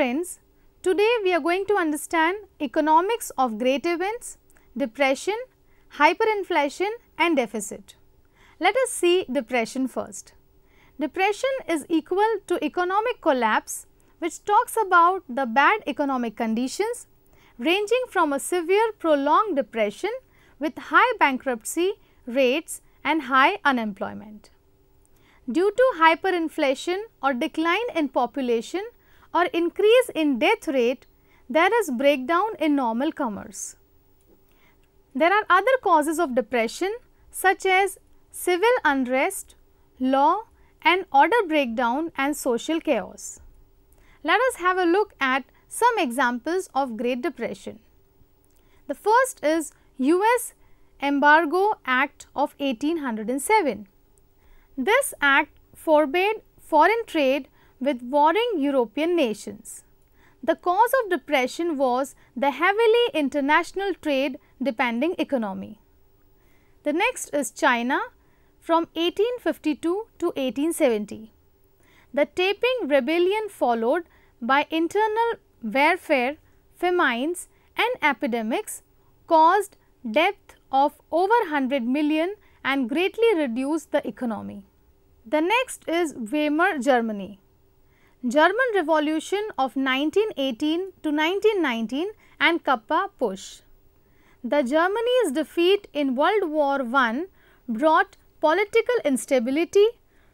friends, today we are going to understand economics of great events, depression, hyperinflation and deficit. Let us see depression first. Depression is equal to economic collapse, which talks about the bad economic conditions ranging from a severe prolonged depression with high bankruptcy rates and high unemployment. Due to hyperinflation or decline in population or increase in death rate, there is breakdown in normal commerce. There are other causes of depression such as civil unrest, law and order breakdown and social chaos. Let us have a look at some examples of Great Depression. The first is US Embargo Act of 1807. This act forbade foreign trade with warring European nations. The cause of depression was the heavily international trade depending economy. The next is China from 1852 to 1870. The Taiping Rebellion followed by internal warfare, famines and epidemics caused death of over 100 million and greatly reduced the economy. The next is Weimar Germany. German Revolution of 1918 to 1919 and Kappa push. The Germany's defeat in World War I brought political instability,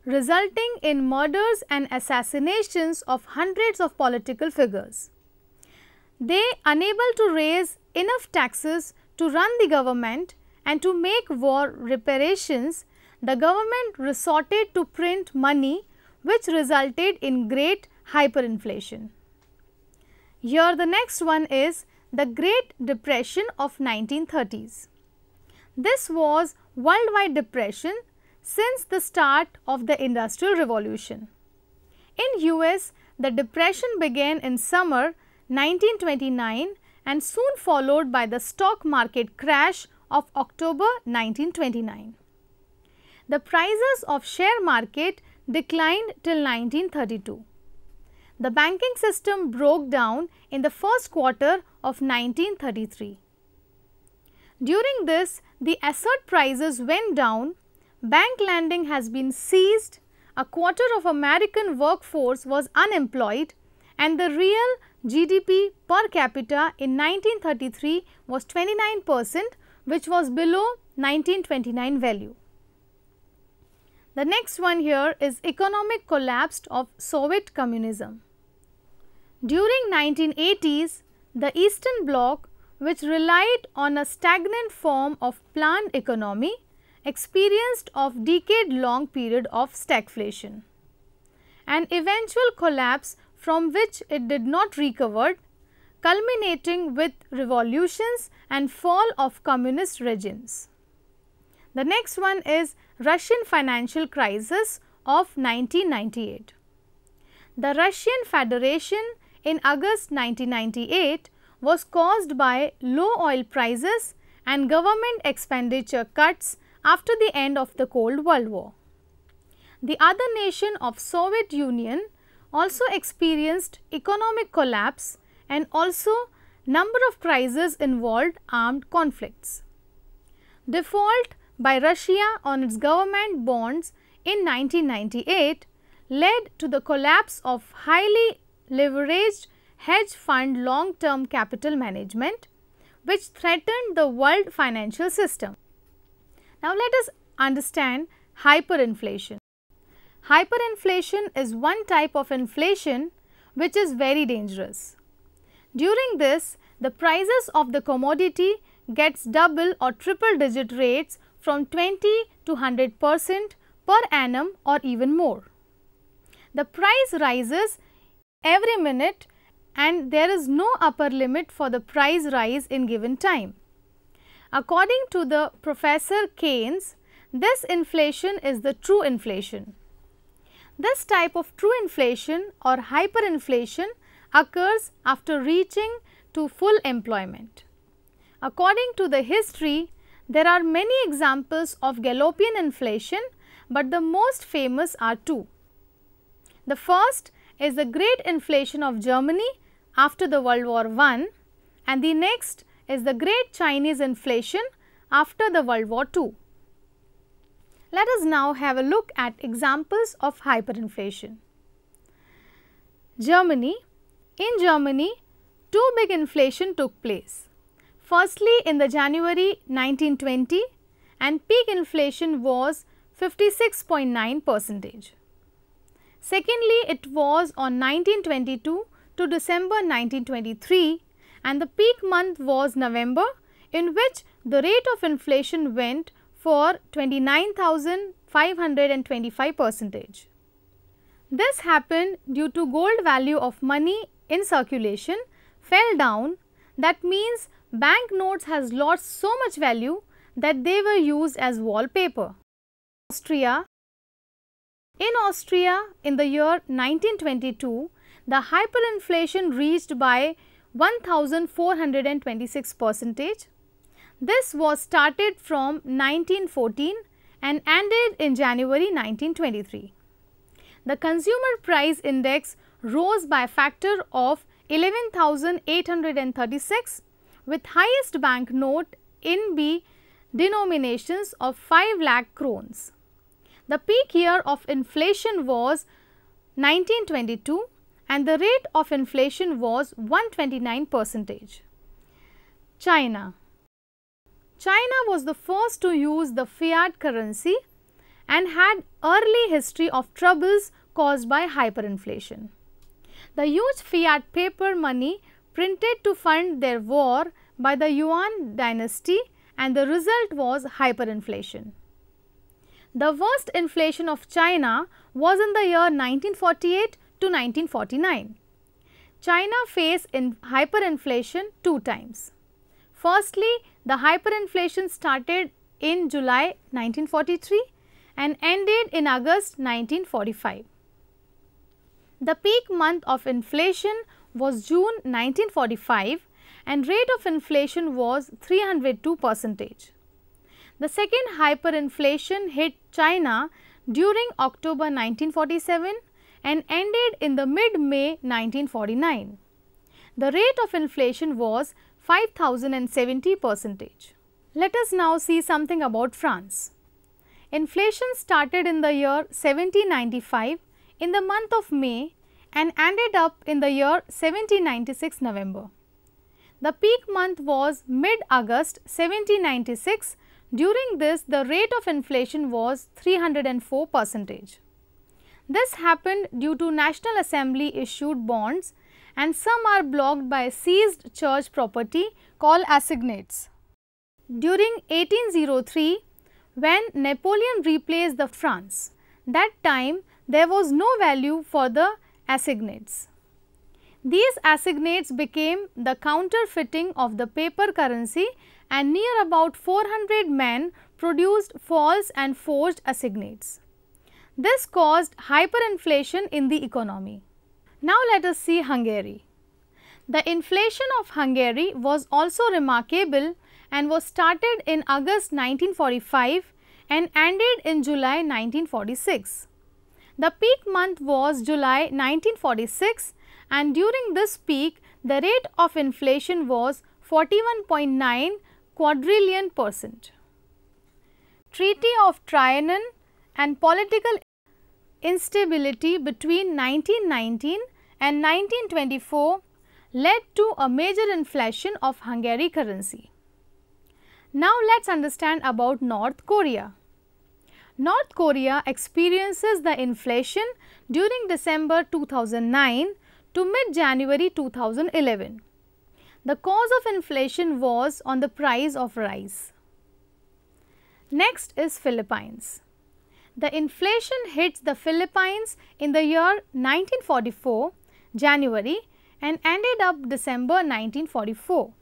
resulting in murders and assassinations of hundreds of political figures. They, unable to raise enough taxes to run the government and to make war reparations, the government resorted to print money, which resulted in great hyperinflation. Here the next one is the Great Depression of 1930s. This was worldwide depression since the start of the Industrial Revolution. In US, the depression began in summer 1929 and soon followed by the stock market crash of October 1929. The prices of share market declined till 1932. The banking system broke down in the first quarter of 1933. During this, the asset prices went down, bank lending has been ceased, a quarter of American workforce was unemployed and the real GDP per capita in 1933 was 29%, which was below 1929 value. The next one here is economic collapse of Soviet communism. During 1980s, the Eastern Bloc, which relied on a stagnant form of planned economy, experienced a decade-long period of stagflation. An eventual collapse from which it did not recover, culminating with revolutions and fall of communist regimes. The next one is Russian financial crisis of 1998. The Russian Federation in August 1998 was caused by low oil prices and government expenditure cuts after the end of the Cold World War. The other nation of Soviet Union also experienced economic collapse and also number of crises involved armed conflicts. Default by Russia on its government bonds in 1998 led to the collapse of highly leveraged hedge fund long-term capital management, which threatened the world financial system. Now, let us understand hyperinflation. Hyperinflation is one type of inflation which is very dangerous. During this, the prices of the commodity gets double or triple digit rates from 20 to 100% per annum or even more. The price rises every minute and there is no upper limit for the price rise in given time. According to the Professor Keynes, this inflation is the true inflation. This type of true inflation or hyperinflation occurs after reaching to full employment. According to the history, there are many examples of Gallopian inflation, but the most famous are two. The first is the Great Inflation of Germany after the World War I, and the next is the Great Chinese Inflation after the World War II. Let us now have a look at examples of hyperinflation. Germany. In Germany, two big inflation took place. Firstly, in the January 1920, and peak inflation was 56.9%. Secondly, it was on 1922 to December 1923, and the peak month was November, in which the rate of inflation went for 29,525%. This happened due to gold value of money in circulation fell down. That means banknotes has lost so much value that they were used as wallpaper. Austria. In Austria, in the year 1922, the hyperinflation reached by 1426%. This was started from 1914 and ended in January 1923. The consumer price index rose by a factor of 11,836, with highest banknote in B denominations of 5 lakh crowns. The peak year of inflation was 1922 and the rate of inflation was 129%. China. China was the first to use the fiat currency and had early history of troubles caused by hyperinflation. The huge fiat paper money printed to fund their war by the Yuan dynasty, and the result was hyperinflation. The worst inflation of China was in the year 1948 to 1949. China faced hyperinflation two times. Firstly, the hyperinflation started in July 1943 and ended in August 1945. The peak month of inflation was June 1945 and rate of inflation was 302%. The second hyperinflation hit China during October 1947 and ended in the mid-May 1949. The rate of inflation was 5070%. Let us now see something about France. Inflation started in the year 1795 in the month of May and ended up in the year 1796 November. The peak month was mid-August 1796. During this, the rate of inflation was 304%. This happened due to National Assembly issued bonds, and some are blocked by seized church property called assignats. During 1803, when Napoleon replaced the France, that time there was no value for the assignats. These assignats became the counterfeiting of the paper currency, and near about 400 men produced false and forged assignats. This caused hyperinflation in the economy. Now let us see Hungary. The inflation of Hungary was also remarkable and was started in August 1945 and ended in July 1946. The peak month was July 1946, and during this peak the rate of inflation was 41.9 quadrillion %. Treaty of Trianon and political instability between 1919 and 1924 led to a major inflation of Hungary currency. Now let us understand about North Korea. North Korea experiences the inflation during December 2009 to mid-January 2011. The cause of inflation was on the price of rice. Next is Philippines. The inflation hits the Philippines in the year 1944 January and ended up December 1944.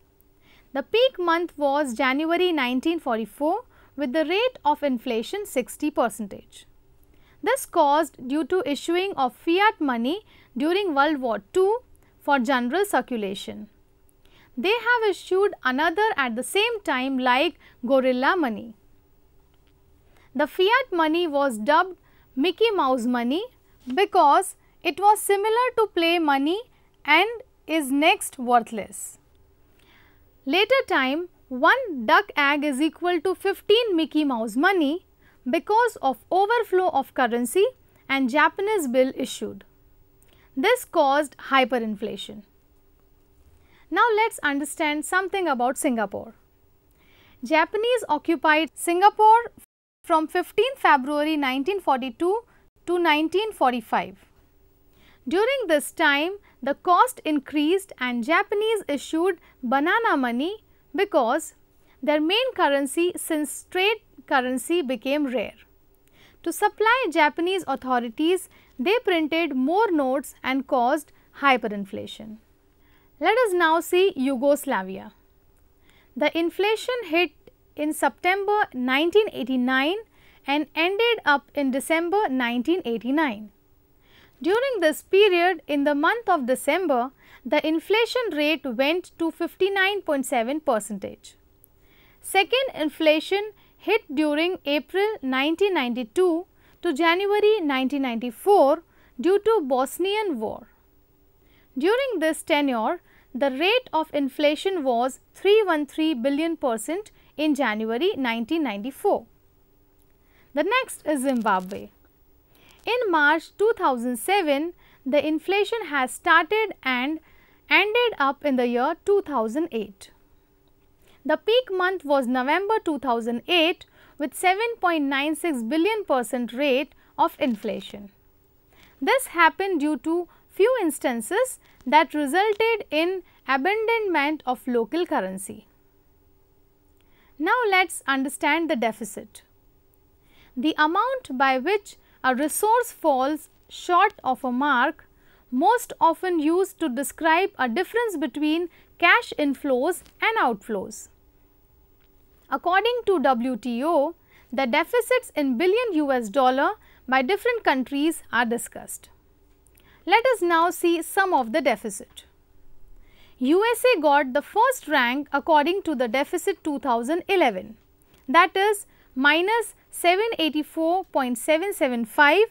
The peak month was January 1944 with the rate of inflation 60%. This caused due to issuing of fiat money during World War II for general circulation. They have issued another at the same time like gorilla money. The fiat money was dubbed Mickey Mouse money because it was similar to play money and is next worthless. Later time, 1 duck egg is equal to 15 Mickey Mouse money because of overflow of currency and Japanese bill issued. This caused hyperinflation. Now let's understand something about Singapore. Japanese occupied Singapore from 15 February 1942 to 1945. During this time, the cost increased and Japanese issued banana money because their main currency since trade currency became rare. To supply Japanese authorities, they printed more notes and caused hyperinflation. Let us now see Yugoslavia. The inflation hit in September 1989 and ended up in December 1989. During this period, in the month of December, the inflation rate went to 59.7%. Second inflation hit during April 1992 to January 1994 due to Bosnian War. During this tenure, the rate of inflation was 313 billion% in January 1994. The next is Zimbabwe. In March 2007, the inflation has started and ended up in the year 2008. The peak month was November 2008 with 7.96 billion% rate of inflation. This happened due to few instances that resulted in abandonment of local currency. Now let's understand the deficit. The amount by which a resource falls short of a mark, most often used to describe a difference between cash inflows and outflows. According to WTO, the deficits in billion $US by different countries are discussed. Let us now see some of the deficit. USA got the first rank according to the deficit 2011, that is minus 784.775,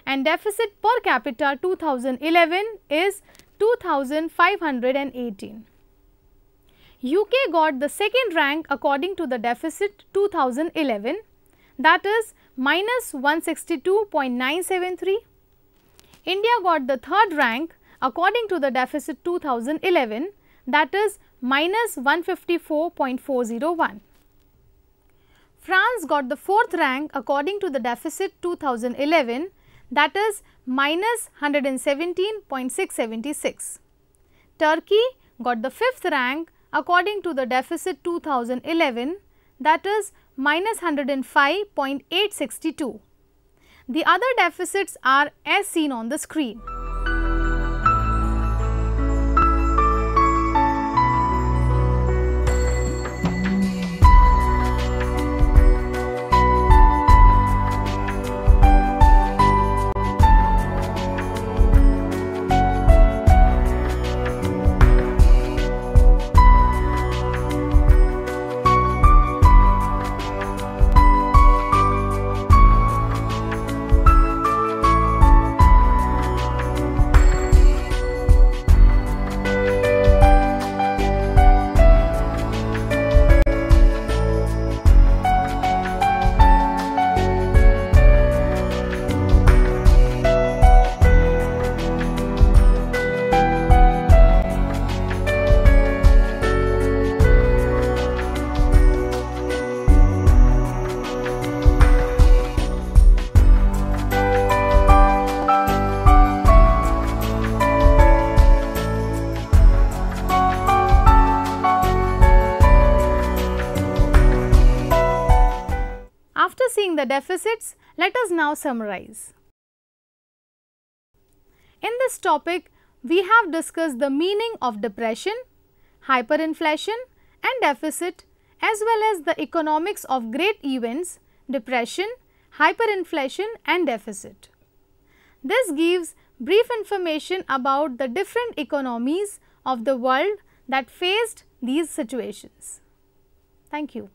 and deficit per capita 2011 is 2518. UK got the second rank according to the deficit 2011, that is minus 162.973. India got the third rank according to the deficit 2011, that is minus 154.401. France got the fourth rank according to the deficit 2011, that is minus 117.676. Turkey got the fifth rank according to the deficit 2011, that is minus 105.862. The other deficits are as seen on the screen. After seeing the deficits, let us now summarize. In this topic, we have discussed the meaning of depression, hyperinflation and deficit, as well as the economics of great events, depression, hyperinflation and deficit. This gives brief information about the different economies of the world that faced these situations. Thank you.